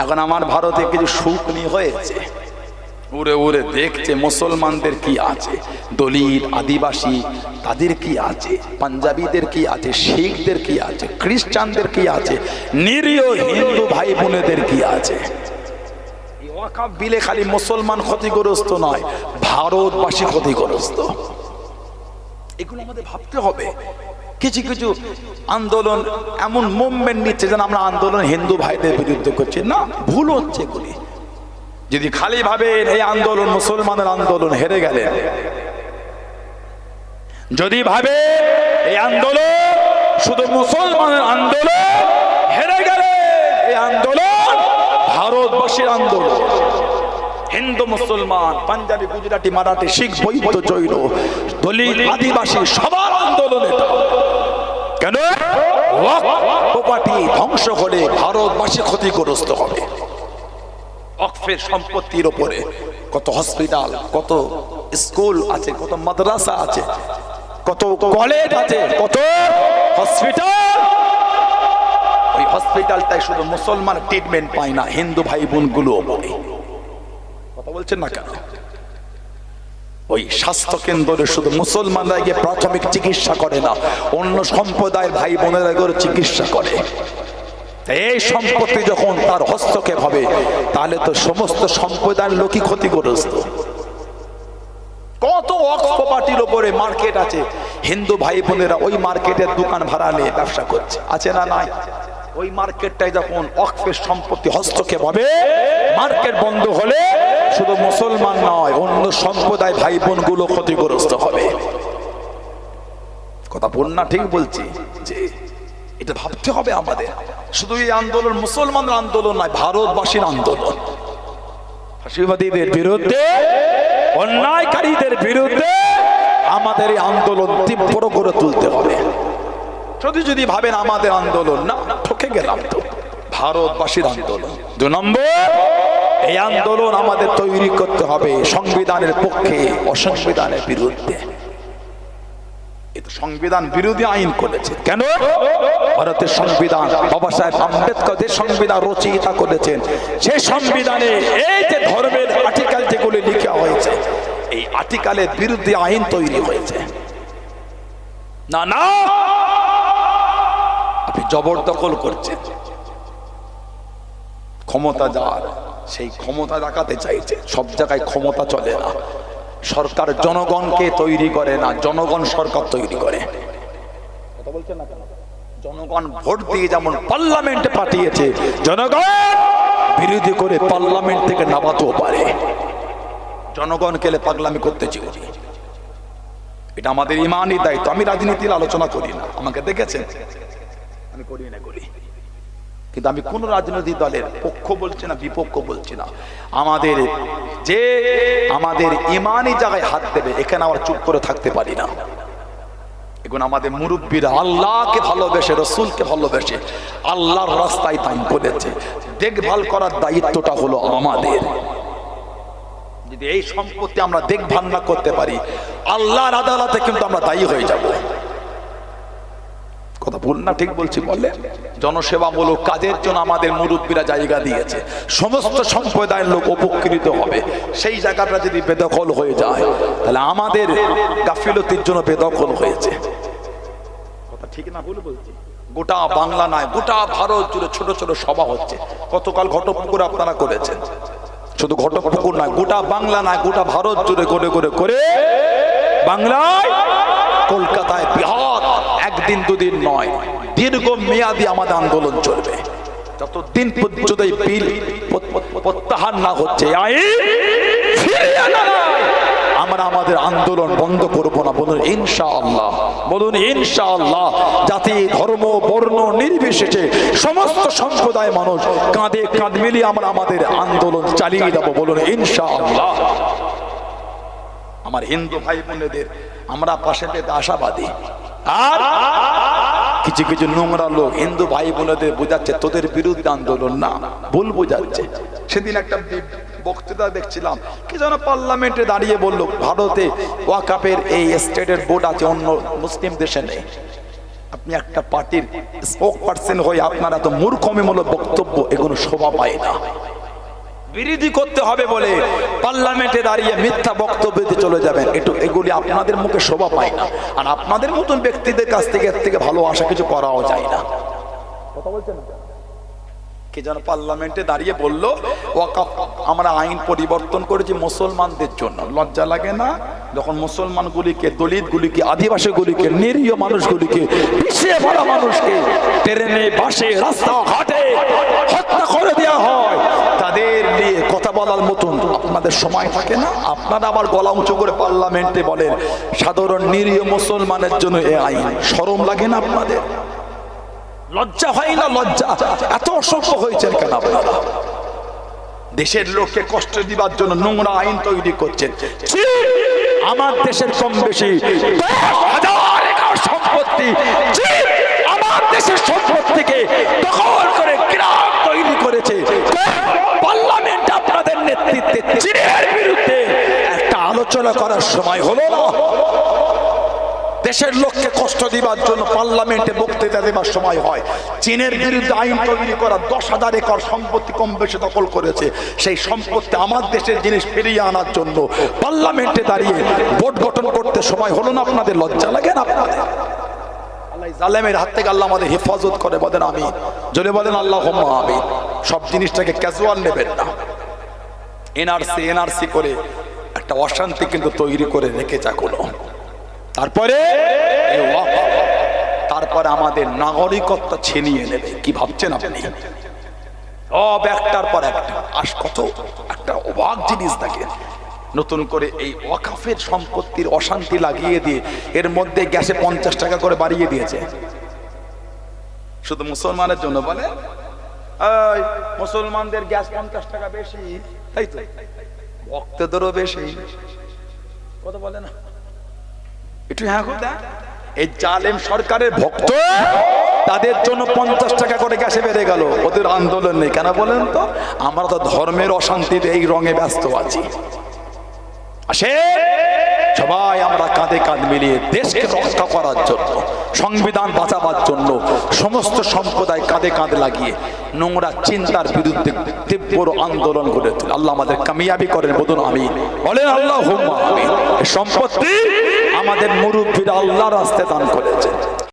এখন আমার ভারতে কিছু শুকনি হয়েছে, উড়ে উড়ে দেখছে মুসলমানদের কি আছে, দলিত আদিবাসী তাদের কি আছে, পাঞ্জাবিদের কি আছে, শিখদের কি আছে, খ্রিস্টানদের কি আছে, নিরীহ হিন্দু ভাই বোনেদের কি আছে। ওয়াকফ বিলে খালি মুসলমান ক্ষতিগ্রস্ত নয়, ভারতবাসী ক্ষতিগ্রস্ত। এগুলো আমাদের ভাবতে হবে। কিছু কিছু আন্দোলন এমন মুভমেন্ট নিচ্ছে যেন আমরা আন্দোলন হিন্দু ভাইদের বিরুদ্ধে করছি, না, ভুল হচ্ছে এগুলি। যদি খালি ভাবেন এই আন্দোলন মুসলমানের আন্দোলন, হেরে গেলেন। যদি ভাবে এই আন্দোলন শুধু মুসলমানের আন্দোলন, হেরে গেলেন। এই আন্দোলন ভারতবাসীর আন্দোলন। হিন্দু মুসলমান, পাঞ্জাবি, গুজরাটি, মারাঠি, শিখ, বৌদ্ধ, জৈন, দলিত, আদিবাসী সবার আন্দোলন এটা। কেন? প্রপার্টি ধ্বংস হলে ভারতবাসী ক্ষতিগ্রস্ত হবে। ওয়াকফের সম্পত্তির উপরে কত হসপিটাল, কত স্কুল আছে, কত মাদ্রাসা আছে, কত কলেজ আছে, কত হসপিটাল। ওই হসপিটালটাই শুধু মুসলমান ট্রিটমেন্ট পায় না, হিন্দু ভাই বোন গুলো বলে। কথা বলছেন না কেন? ওই স্বাস্থ্য কেন্দ্রে শুধু মুসলমানরা গিয়ে প্রাথমিক চিকিৎসা করে না, অন্য সম্প্রদায়ের ভাই বোনেরা গিয়ে চিকিৎসা করে। এই সম্পত্তি যখন তার হস্তক্ষেপ হবে, তাহলে তো সমস্ত সম্প্রদায়ের লোকই ক্ষতিগ্রস্ত। কত ওয়াকফ প্রপার্টির উপরে মার্কেট আছে, হিন্দু ভাই বোনেরা ওই মার্কেটের দোকান ভাড়া নিয়ে ব্যবসা করছে, আছে না নাই? ওই মার্কেটটাই যখন ওয়াকফের সম্পত্তি হস্তক্ষেপ হবে, মার্কেট বন্ধ হলে শুধু মুসলমান নয়, অন্য সম্প্রদায় ভাই বোন গুলো ক্ষতিগ্রস্ত হবে। কথা বল না? ঠিক বলছি যে এটা ভাবতে হবে আমাদের। শুধু এই আন্দোলন মুসলমানের আন্দোলন নয়, ভারতবাসীর আন্দোলন। ফাঁসিবাদীদের বিরুদ্ধে, অন্যায়কারীদের বিরুদ্ধে আমাদের এই আন্দোলন তীব্র করে তুলতে হবে। যদি ভাবেন আমাদের আন্দোলন, না, ঠকে গেলাম তো। ভারতবাসীর আন্দোলন। 2 নম্বর, এই আন্দোলন আমাদের তৈরি করতে হবে সংবিধানের পক্ষে, অসংবিধানের বিরুদ্ধে। সংবিধান বিরোধী আইন করেছে। কেন? ভারতের সংবিধান, বাবা সাহেব আম্বেদকর যে সংবিধান রচয়িতা করেছেন, সেই সংবিধানে এই যে ধর্মের আর্টিকেল যেগুলি লেখা হয়েছে, এই আর্টিকেলের বিরুদ্ধে আইন তৈরি হয়েছে। না না, আপনি জবরদখল করছেন। ক্ষমতা যার, সেই ক্ষমতা দেখাতে চাইছে। সব জায়গায় ক্ষমতা চলে না। সরকার জনগণকে তৈরি করে না, জনগণ সরকার তৈরি করে। কথা বলছেন না কেন? জনগণ ভোট দিয়ে যেমন পার্লামেন্টে পাঠিয়েছে, জনগণ বিরোধী করে পার্লামেন্ট থেকে নামাতেও পারে। জনগণ কেলে পাগলামি করতে চেয়েছি, এটা আমাদের ইমানই দায়িত্ব। আমি রাজনীতির আলোচনা করি না, আমাকে দেখেছেন, আমি করি না, করি। কিন্তু আমি কোন রাজনৈতিক দলের পক্ষ বলছি না, বিপক্ষ বলছি না। আমাদের ইমানি জায়গায় হাত দেবে, এখানে আমার চুপ করে থাকতে পারি না। এখন আমাদের মুরব্বীরা আল্লাহকে ভালোবেসে, রসুলকে ভালোবেসে আল্লাহর রাস্তায় দান করেছে। দেখভাল করার দায়িত্বটা হলো আমাদের। যদি এই সম্পত্তি আমরা দেখভাল না করতে পারি, আল্লাহর আদালতে কিন্তু আমরা দায়ী হয়ে যাব। কথা বল না? ঠিক বলছি? বললেন জনসেবামূলক কাজের জন্য আমাদের মুরব্বীরা জায়গা দিয়েছে, সমস্ত সম্প্রদায়ের লোক উপকৃত হবে। সেই জায়গাটা যদি বেদখল হয়ে যায়, তাহলে আমাদের গাফিলতির জন্য বেদখল হয়েছে। কথা ঠিক না ভুল বলছি? গোটা বাংলা নয়, গোটা ভারত জুড়ে ছোট ছোট সভা হচ্ছে। গতকাল ঘটপুকুর আপনারা করেছেন। শুধু ঘটপুকুর নয়, গোটা বাংলা নয়, গোটা ভারত জুড়ে করে করে করে বাংলায়, কলকাতায়, বিহার, একদিন দুদিন নয়, দীর্ঘ মেয়াদী আমাদের আন্দোলন চলবে। যতদিন পর্যন্ত এই বিল প্রত্যাহার না হচ্ছে, আমরা আমাদের আন্দোলন বন্ধ করব না। বলুন ইনশাআল্লাহ, বলুন ইনশাআল্লাহ। জাতি, ধর্ম, বর্ণ নির্বিশেষে সমস্ত সম্প্রদায় মানুষ কাঁধে কাঁধ মিলিয়ে আমরা আমাদের আন্দোলন চালিয়ে যাব। বলুন ইনশাআল্লাহ। আমার হিন্দু ভাই বোনেদের আমরা পাশে পেতে আশাবাদী। আর কিছু কিছু নোংরা লোক হিন্দু ভাই বোনেদের বোঝাচ্ছে তোদের বিরুদ্ধে আন্দোলন, না, ভুল বোঝাচ্ছে। সেদিন একটা বক্তৃতা দেখছিলাম, কি যেন পার্লামেন্টে দাঁড়িয়ে বলল ভারতে ওয়াকফের এই স্টেটের বোর্ড আছে, অন্য মুসলিম দেশে নেই। আপনি একটা পার্টির স্পোক পার্সন হয়ে আপনারা তো মূর্খমিমূলক বক্তব্য এগুলো শোভা পায় না। বিরোধী করতে হবে বলে পার্লামেন্টে দাঁড়িয়ে মিথ্যা বক্তব্য দিতে চলে যাবেন, এগুলি আপনাদের মুখে শোভা পায় না। আর আপনাদের মতন ব্যক্তিদের কাছ থেকে এর থেকে ভালো আশা কিছু করাও যায় না। কথা বলছেন না? কে যেন পার্লামেন্টে দাঁড়িয়ে বলল ওয়াকফ আমরা আইন পরিবর্তন করেছি মুসলমানদের জন্য। লজ্জা লাগে না? যখন মুসলমানগুলিকে, দলিতগুলিকে, আদিবাসীগুলিকে, নিরীহ মানুষগুলিকে, পিছিয়ে পড়া মানুষকে ট্রেনে, বাসে, রাস্তাঘাটে হত্যা করে দেওয়া হয়, তাদের নিয়ে কথা বলার মতন আপনাদের সময় থাকে না? আপনারা আবার গলা উঁচু করে পার্লামেন্টে বলেন সাধারণ নিরীহ মুসলমানের জন্য এ আইন। শরম লাগে না আপনাদের? লজ্জা হয় না? লজ্জা? এত অসভ্য হয়েছেন কেন আপনারা? দেশের লোককে কষ্ট দিবার জন্য নোংরা আইন তৈরি করছেন। আমার দেশের কম বেশি 10,000 একর সম্পত্তি আমার দেশের সম্পত্তিকে দখল করে গ্রাম তৈরি করেছে। পার্লামেন্ট আপনাদের নেতৃত্বে চীনের বিরুদ্ধে একটা আলোচনা করার সময় হলো না? দেশের লোককে কষ্ট দিবার জন্য পার্লামেন্টে বক্তৃতা দেবার সময় হয়। চীনের বিরুদ্ধে আইন তৈরি করা 10,000 একর সম্পত্তি কম বেশি দখল করেছে, সেই সম্পত্তি আমার দেশের জিনিস ফিরিয়ে আনার জন্য পার্লামেন্টে দাঁড়িয়ে ভোট গঠন করতে সময় হলো না? আপনাদের লজ্জা লাগে না? আপনাদের আল্লাহ জালেমের হাত থেকে আল্লাহ আমাদের হেফাজত করে, বলেন আমিন। জোরে বলেন আল্লাহুম্মা আমিন। সব জিনিসটাকে ক্যাজুয়াল নেবেন না। এনআরসি করে একটা অশান্তি কিন্তু তৈরি করে রেখে যাগুলো। তারপরে আমাদের নাগরিকত্ব ছিনিয়ে নেবে। কি ভাবছেন আপনি? সব একটার পর একটা কত একটা অবাক জিনিস থাকে। নতুন করে এই ওয়াকফের সম্পত্তির অশান্তি লাগিয়ে দিয়ে এর মধ্যে গ্যাসে 50 টাকা করে বাড়িয়ে দিয়েছে শুধু মুসলমানের জন্য। বলে মুসলমানদের গ্যাস 50 টাকা বেশি, তাই তো ভক্তদেরও বেশি। কথা বলে না? একটু হ্যাঁ কথা। এই জালেম সরকারের ভক্ত, তাদের জন্য 50 টাকা করে গ্যাসে বেড়ে গেল। ওদের আন্দোলন নেই কেন বলেন তো? আমরা তো ধর্মের অশান্তিতে এই রঙে ব্যস্ত আছি। আসে সবাই আমরা কাঁধে কাঁধ মিলিয়ে দেশকে রক্ষা করার জন্য, সংবিধান বাঁচাবার জন্য সমস্ত সম্প্রদায় কাঁধে কাঁধ লাগিয়ে নোংরা চিন্তার বিরুদ্ধে তীব্র আন্দোলন করে তুলে আল্লাহ আমাদের কামিয়াবি করেন। বলুন আমিন। বলেন আল্লাহুম্মা আমিন। সম্পত্তি আমাদের মুরব্বীরা আল্লাহর রাস্তায় দান করেছে।